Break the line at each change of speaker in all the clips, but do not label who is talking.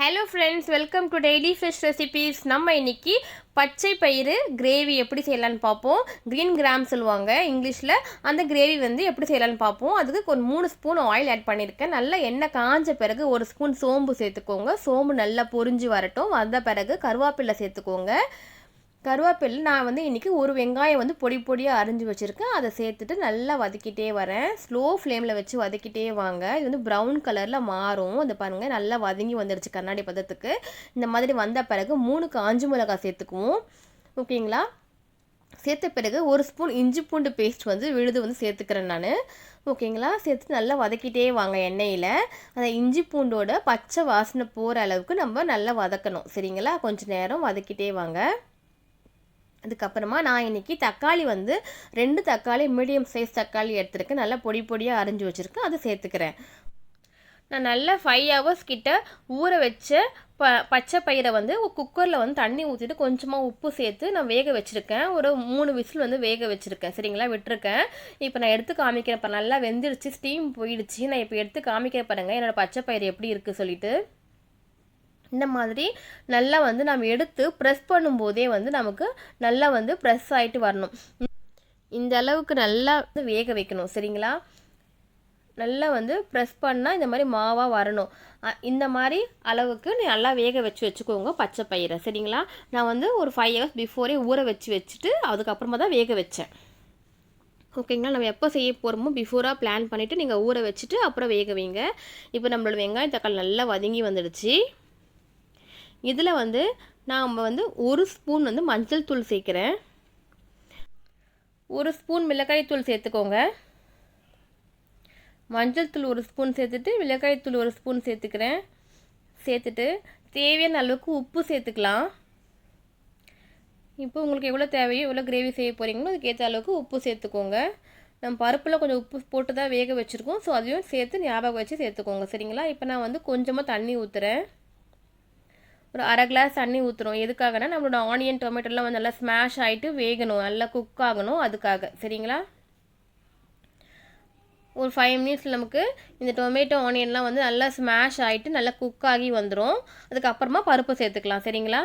Hello friends, welcome to Dailyfreshrecipes. நம்ம இன்னைக்கு பச்சைப்பயிறு கிரேவி எப்படி செய்யலாம்னு பாப்போம். greengram சொல்வாங்க இங்கிலீஷ்ல. அந்த கிரேவி வந்து எப்படி செய்யலாம்னு பாப்போம். அதுக்கு ஒரு 3 ஸ்பூன் ஆயில் ஆட் பண்ணிருக்கேன். நல்ல எண்ணெய் காஞ்ச பிறகு 1 ஸ்பூன் சோம்பு சேர்த்துக்கோங்க. சோம்பு நல்லா பொரிஞ்சு வரட்டும். வந்த பிறகு கருவேப்பிலை சேர்த்துக்கோங்க. கருவேப்பிலை நான் வந்து இன்றைக்கி ஒரு வெங்காயம் வந்து பொடி பொடியாக அரிஞ்சு வச்சுருக்கேன். அதை சேர்த்துட்டு நல்லா வதக்கிட்டே வரேன். ஸ்லோ ஃப்ளேமில் வச்சு வதக்கிட்டே வாங்க. இது வந்து ப்ரௌன் கலரில் மாறும். அதை பாருங்கள், நல்லா வதங்கி வந்துடுச்சு கண்ணாடி பதத்துக்கு. இந்த மாதிரி வந்த பிறகு 3 காஞ்ச மிளகாய் சேர்த்துக்குவோம். ஓகேங்களா? சேர்த்த பிறகு 1 ஸ்பூன் இஞ்சி பூண்டு பேஸ்ட் வந்து விழுது வந்து சேர்த்துக்கிறேன் நான். ஓகேங்களா? சேர்த்து நல்லா வதக்கிட்டே வாங்க எண்ணெயில். அந்த இஞ்சி பூண்டோட பச்சை வாசனை போகிற அளவுக்கு நம்ம நல்லா வதக்கணும். சரிங்களா? கொஞ்சம் நேரம் வதக்கிட்டே வாங்க. அதுக்கப்புறமா நான் இன்றைக்கி தக்காளி வந்து 2 தக்காளி மீடியம் சைஸ் தக்காளி எடுத்துருக்கேன். நல்லா பொடி பொடியாக அரிஞ்சு வச்சுருக்கேன். அதை சேர்த்துக்கிறேன். நான் நல்லா 5 ஹவர்ஸ் கிட்ட ஊற வச்ச பச்சை பயிரை வந்து குக்கரில் வந்து தண்ணி ஊற்றிட்டு கொஞ்சமாக உப்பு சேர்த்து நான் வேக வச்சுருக்கேன். ஒரு 3 விசில் வந்து வேக வச்சுருக்கேன். சரிங்களா? விட்டுருக்கேன். இப்போ நான் எடுத்து காமிக்கிறேன். இப்போ நல்லா வெந்துடுச்சு, ஸ்டீம் போயிடுச்சு. நான் இப்போ எடுத்து காமிக்கிறேன் பாருங்கள் என்னோடய பச்சை பயிறு எப்படி இருக்குது சொல்லிட்டு. இந்த மாதிரி நல்லா வந்து நம்ம எடுத்து ப்ரெஸ் பண்ணும்போதே வந்து நமக்கு நல்லா வந்து ப்ரெஸ் ஆகிட்டு வரணும். இந்த அளவுக்கு நல்லா வந்து வேக வைக்கணும். சரிங்களா? நல்லா வந்து ப்ரெஸ் பண்ணால் இந்த மாதிரி மாவாக வரணும். இந்த மாதிரி அளவுக்கு நல்லா வேக வச்சுக்கோங்க பச்சை பயிரை. சரிங்களா? நான் வந்து ஒரு 5 ஹவர்ஸ் பிஃபோரே ஊற வச்சுட்டு அதுக்கப்புறமா தான் வேக வச்சேன். ஓகேங்களா? நம்ம எப்போ செய்ய போகிறோமோ பிஃபோராக பிளான் பண்ணிவிட்டு நீங்கள் ஊற வச்சுட்டு அப்புறம் வேக வைங்க. இப்போ நம்மளோட வெங்காயம் தக்காளி நல்லா வதங்கி வந்துடுச்சு. இதில் வந்து நாம் வந்து 1 ஸ்பூன் வந்து மஞ்சள் தூள் சேர்க்குறேன். 1 ஸ்பூன் மிளகாய் தூள் சேர்த்துக்கோங்க. மஞ்சள் தூள் 1 ஸ்பூன் சேர்த்துட்டு மிளகாய் தூள் 1 ஸ்பூன் சேர்த்துக்கிறேன். சேர்த்துட்டு தேவையான அளவுக்கு உப்பு சேர்த்துக்கலாம். இப்போ உங்களுக்கு எவ்வளோ தேவையோ எவ்வளோ கிரேவி செய்ய போகிறீங்களோ அதுக்கேற்ற அளவுக்கு உப்பு சேர்த்துக்கோங்க. நம்ம பருப்பில் கொஞ்சம் உப்பு போட்டு தான் வேக வச்சுருக்கோம். ஸோ அதையும் சேர்த்து ஞாபகம் வச்சு சேர்த்துக்கோங்க. சரிங்களா? இப்போ நான் வந்து கொஞ்சமாக தண்ணி ஊற்றுறேன். ஒரு 1/2 கிளாஸ் தண்ணி ஊற்றுறோம். எதுக்காகனா நம்மளோட ஆனியன் டொமேட்டோலாம் வந்து நல்லா ஸ்மாஷ் ஆகிட்டு வேகணும், நல்லா குக் ஆகணும், அதுக்காக. சரிங்களா? ஒரு 5 மினிட்ஸில் நமக்கு இந்த டொமேட்டோ ஆனியன்லாம் வந்து நல்லா ஸ்மாஷ் ஆகிட்டு நல்லா குக் ஆகி வந்துடும். அதுக்கப்புறமா பருப்பு சேர்த்துக்கலாம். சரிங்களா?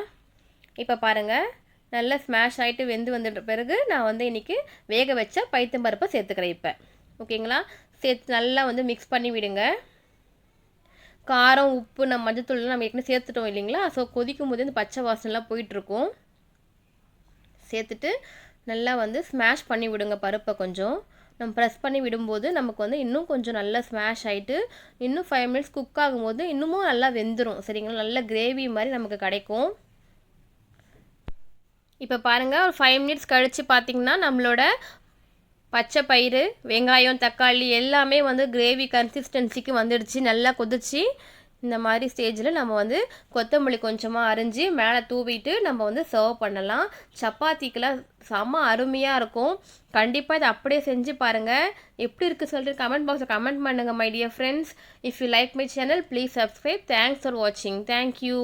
இப்போ பாருங்கள், நல்லா ஸ்மாஷ் ஆகிட்டு வெந்து வந்துட்ட பிறகு நான் வந்து இன்றைக்கி வேக வச்ச பைத்தம் பருப்பை சேர்த்துக்கிறேன். இப்போ ஓகேங்களா? சேர்த்து நல்லா வந்து மிக்ஸ் பண்ணி விடுங்க. காரம், உப்பு, நம்ம மஞ்சத்தூள்லாம் நம்ம ஏற்கனவே சேர்த்துட்டோம் இல்லைங்களா? ஸோ கொதிக்கும் போது இந்த பச்சை வாசனைலாம் போயிட்டுருக்கும். சேர்த்துட்டு நல்லா வந்து ஸ்மாஷ் பண்ணி விடுங்க பருப்பை. கொஞ்சம் நம்ம ப்ரெஸ் பண்ணி விடும்போது நமக்கு வந்து இன்னும் கொஞ்சம் நல்லா ஸ்மாஷ் ஆகிட்டு இன்னும் 5 மினிட்ஸ் குக் ஆகும்போது இன்னமும் நல்லா வெந்துடும். சரிங்களா? நல்ல கிரேவி மாதிரி நமக்கு கிடைக்கும். இப்போ பாருங்கள், ஒரு 5 மினிட்ஸ் கழித்து பார்த்திங்கன்னா நம்மளோட பச்சை பயிறு, வெங்காயம், தக்காளி எல்லாமே வந்து கிரேவி கன்சிஸ்டன்சிக்கு வந்துடுச்சு. நல்லா கொதிச்சு இந்த மாதிரி ஸ்டேஜில் நம்ம வந்து கொத்தமல்லி கொஞ்சமாக அரிஞ்சு மேலே தூவிட்டு நம்ம வந்து சர்வ் பண்ணலாம். சப்பாத்திக்கெலாம் செம்ம அருமையாக இருக்கும். கண்டிப்பாக இதை அப்படியே செஞ்சு பாருங்கள். எப்படி இருக்குது சொல்லிட்டு கமெண்ட் பாக்ஸில் கமெண்ட் பண்ணுங்கள் my dear friends. If you like my channel please subscribe. Thanks for வாட்சிங். தேங்க்யூ.